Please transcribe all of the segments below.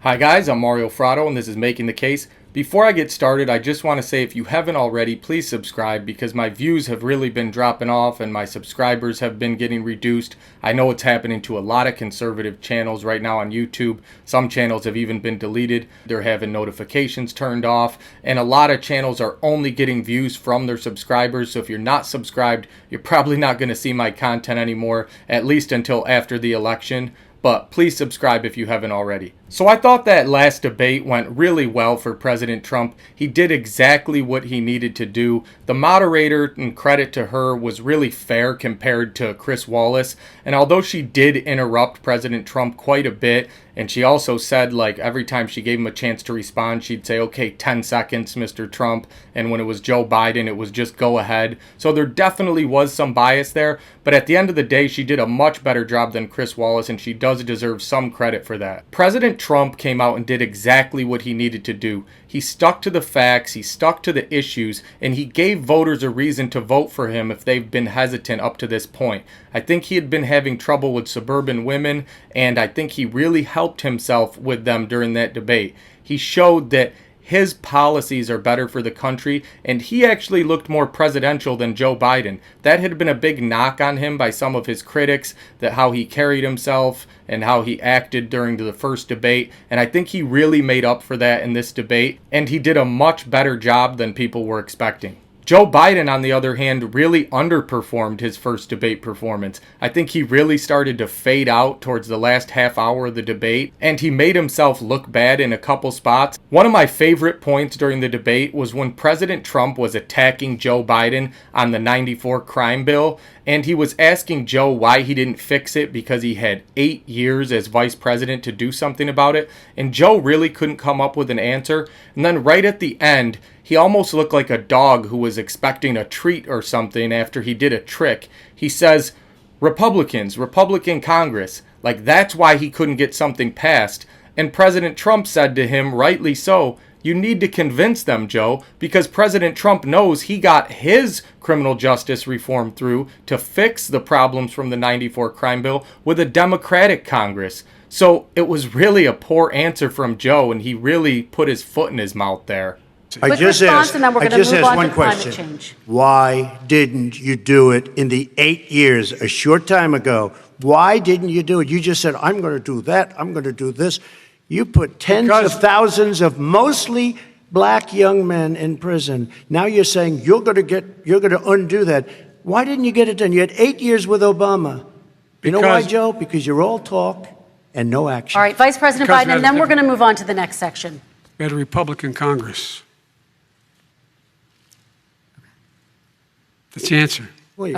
Hi guys, I'm Mario Frado and this is Making the Case. Before I get started, I just want to say if you haven't already, please subscribe because my views have really been dropping off and my subscribers have been getting reduced. I know it's happening to a lot of conservative channels right now on YouTube. Some channels have even been deleted. They're having notifications turned off, and a lot of channels are only getting views from their subscribers. So if you're not subscribed, you're probably not going to see my content anymore, at least until after the election. But please subscribe if you haven't already. So I thought that last debate went really well for President Trump. He did exactly what he needed to do. The moderator, and credit to her, was really fair compared to Chris Wallace. And although she did interrupt President Trump quite a bit, and she also said, like, every time she gave him a chance to respond, she'd say, okay, 10 seconds, Mr. Trump. And when it was Joe Biden, it was just go ahead. So there definitely was some bias there. But at the end of the day, she did a much better job than Chris Wallace, and she does deserve some credit for that. President Trump came out and did exactly what he needed to do. He stuck to the facts, he stuck to the issues, and he gave voters a reason to vote for him if they've been hesitant up to this point. I think he had been having trouble with suburban women, and I think he really helped himself with them during that debate. He showed that his policies are better for the country, and he actually looked more presidential than Joe Biden. That had been a big knock on him by some of his critics, that how he carried himself and how he acted during the first debate, and I think he really made up for that in this debate, and he did a much better job than people were expecting. Joe Biden, on the other hand, really underperformed his first debate performance. I think he really started to fade out towards the last half hour of the debate, and he made himself look bad in a couple spots. One of my favorite points during the debate was when President Trump was attacking Joe Biden on the '94 crime bill, and he was asking Joe why he didn't fix it because he had 8 years as vice president to do something about it, and Joe really couldn't come up with an answer. And then right at the end, he almost looked like a dog who was expecting a treat or something after he did a trick. He says, Republicans, Republican Congress, like that's why he couldn't get something passed. And President Trump said to him, rightly so, you need to convince them, Joe, because President Trump knows he got his criminal justice reform through to fix the problems from the '94 crime bill with a Democratic Congress. So it was really a poor answer from Joe, and he really put his foot in his mouth there. I just asked one question. Why didn't you do it in the 8 years, a short time ago? Why didn't you do it? You just said, I'm going to do that, I'm going to do this. You put tens of thousands of mostly black young men in prison. Now you're saying you're going to undo that. Why didn't you get it done? You had 8 years with Obama. You know why, Joe? Because you're all talk and no action. All right, Vice President Biden, and then we're going to move on to the next section. We had a Republican Congress. That's the answer. Well, you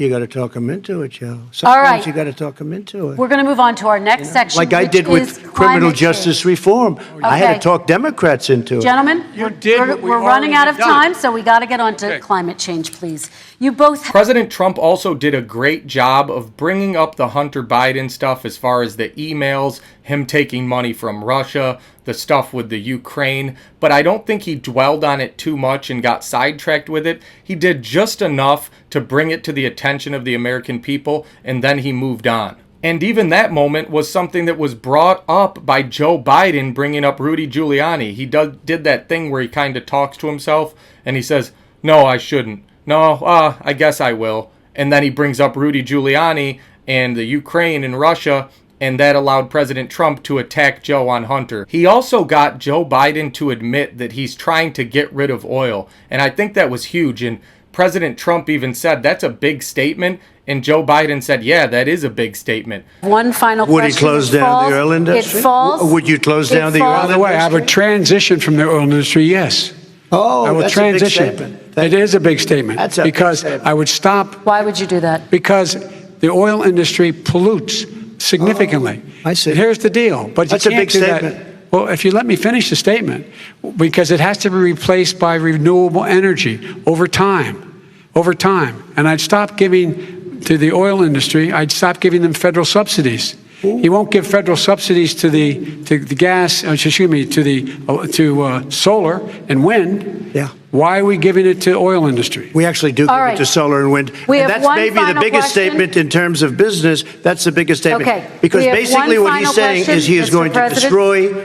got to talk them into it, Joe. Sometimes all right. You got to talk them into it. We're going to move on to our next section, like I did with criminal justice reform. Okay. I had to talk Democrats into it. Gentlemen, we're running out of time, so we got to get on to climate change, please. You both. President Trump also did a great job of bringing up the Hunter Biden stuff as far as the emails, him taking money from Russia, the stuff with the Ukraine, but I don't think he dwelled on it too much and got sidetracked with it. He did just enough to bring it to the attention of the American people, and then he moved on. And even that moment was something that was brought up by Joe Biden bringing up Rudy Giuliani. He did that thing where he kind of talks to himself, and he says, no, I shouldn't. No, I guess I will. And then he brings up Rudy Giuliani and the Ukraine and Russia, and that allowed President Trump to attack Joe on Hunter. He also got Joe Biden to admit that he's trying to get rid of oil, and I think that was huge. And President Trump even said, that's a big statement, and Joe Biden said, yeah, that is a big statement. One final question. Would he close down the oil industry? It falls. Would you close down the oil industry? By the way, I would transition from the oil industry, yes. Oh, I will that's transition. A big statement. It is a big statement. That's a because big statement. I would stop. Why would you do that? Because the oil industry pollutes significantly. I see. And here's the deal. But that's you can't a big do statement. That. Well, if you let me finish the statement, because it has to be replaced by renewable energy over time. And I'd stop giving to the oil industry, I'd stop giving them federal subsidies. He won't give federal subsidies to the gas, excuse me, to solar and wind. Yeah. Why are we giving it to oil industry? We actually do give it to solar and wind. And that's maybe the biggest statement in terms of business. That's the biggest statement. Okay. Because basically what he's saying is he is going to destroy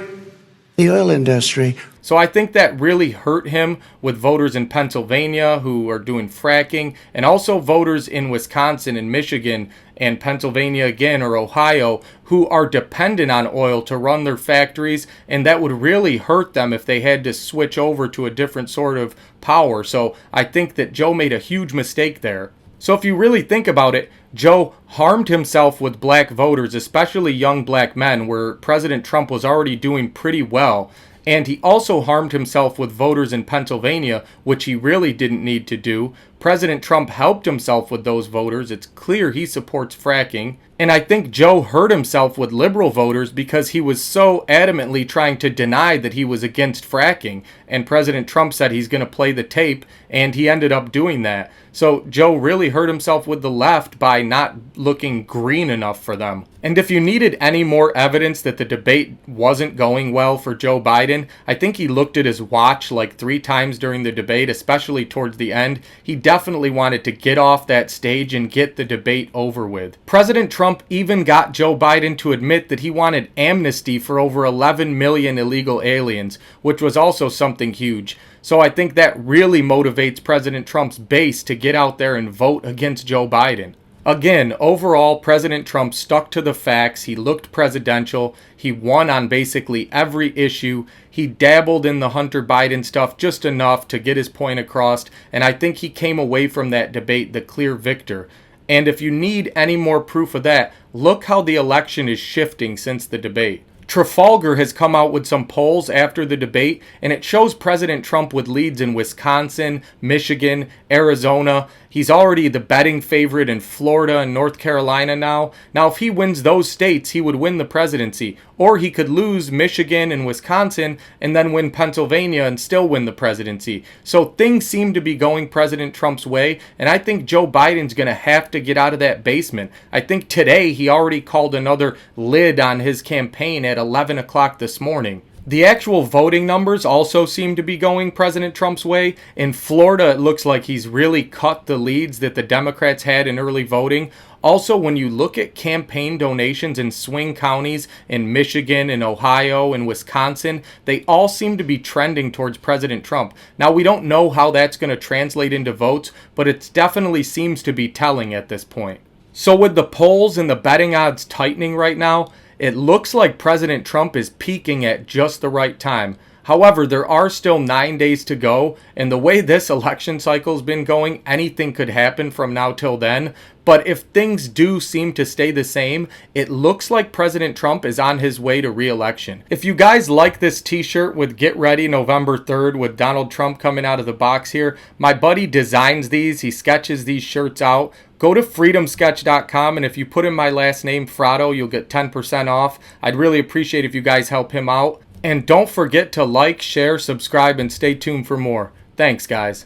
The oil industry. So I think that really hurt him with voters in Pennsylvania who are doing fracking, and also voters in Wisconsin and Michigan and Pennsylvania again, or Ohio, who are dependent on oil to run their factories, and that would really hurt them if they had to switch over to a different sort of power. So I think that Joe made a huge mistake there. So if you really think about it, Joe harmed himself with black voters, especially young black men, where President Trump was already doing pretty well. And he also harmed himself with voters in Pennsylvania, which he really didn't need to do. President Trump helped himself with those voters. It's clear he supports fracking. And I think Joe hurt himself with liberal voters because he was so adamantly trying to deny that he was against fracking. And President Trump said he's going to play the tape, and he ended up doing that. So Joe really hurt himself with the left by not looking green enough for them. And if you needed any more evidence that the debate wasn't going well for Joe Biden, I think he looked at his watch like 3 times during the debate, especially towards the end. He definitely wanted to get off that stage and get the debate over with. President Trump even got Joe Biden to admit that he wanted amnesty for over 11 million illegal aliens, which was also something huge. So I think that really motivates President Trump's base to get out there and vote against Joe Biden. Again, overall, President Trump stuck to the facts. He looked presidential. He won on basically every issue. He dabbled in the Hunter Biden stuff just enough to get his point across, and I think he came away from that debate the clear victor. And if you need any more proof of that, look how the election is shifting since the debate. Trafalgar has come out with some polls after the debate, and it shows President Trump with leads in Wisconsin, Michigan, Arizona. He's already the betting favorite in Florida and North Carolina now. Now, if he wins those states, he would win the presidency. Or he could lose Michigan and Wisconsin and then win Pennsylvania and still win the presidency. So things seem to be going President Trump's way, and I think Joe Biden's going to have to get out of that basement. I think today he already called another lid on his campaign at 11 o'clock this morning. The actual voting numbers also seem to be going President Trump's way. In Florida, it looks like he's really cut the leads that the Democrats had in early voting. Also, when you look at campaign donations in swing counties in Michigan and Ohio and Wisconsin, they all seem to be trending towards President Trump. Now, we don't know how that's going to translate into votes, but it definitely seems to be telling at this point. So with the polls and the betting odds tightening right now, it looks like President Trump is peaking at just the right time. However, there are still 9 days to go, and the way this election cycle's been going, anything could happen from now till then. But if things do seem to stay the same, it looks like President Trump is on his way to re-election. If you guys like this t-shirt with Get Ready November 3rd with Donald Trump coming out of the box here, my buddy designs these. He sketches these shirts out. Go to freedomsketch.com, and if you put in my last name, Frado, you'll get 10% off. I'd really appreciate if you guys help him out. And don't forget to like, share, subscribe, and stay tuned for more. Thanks, guys.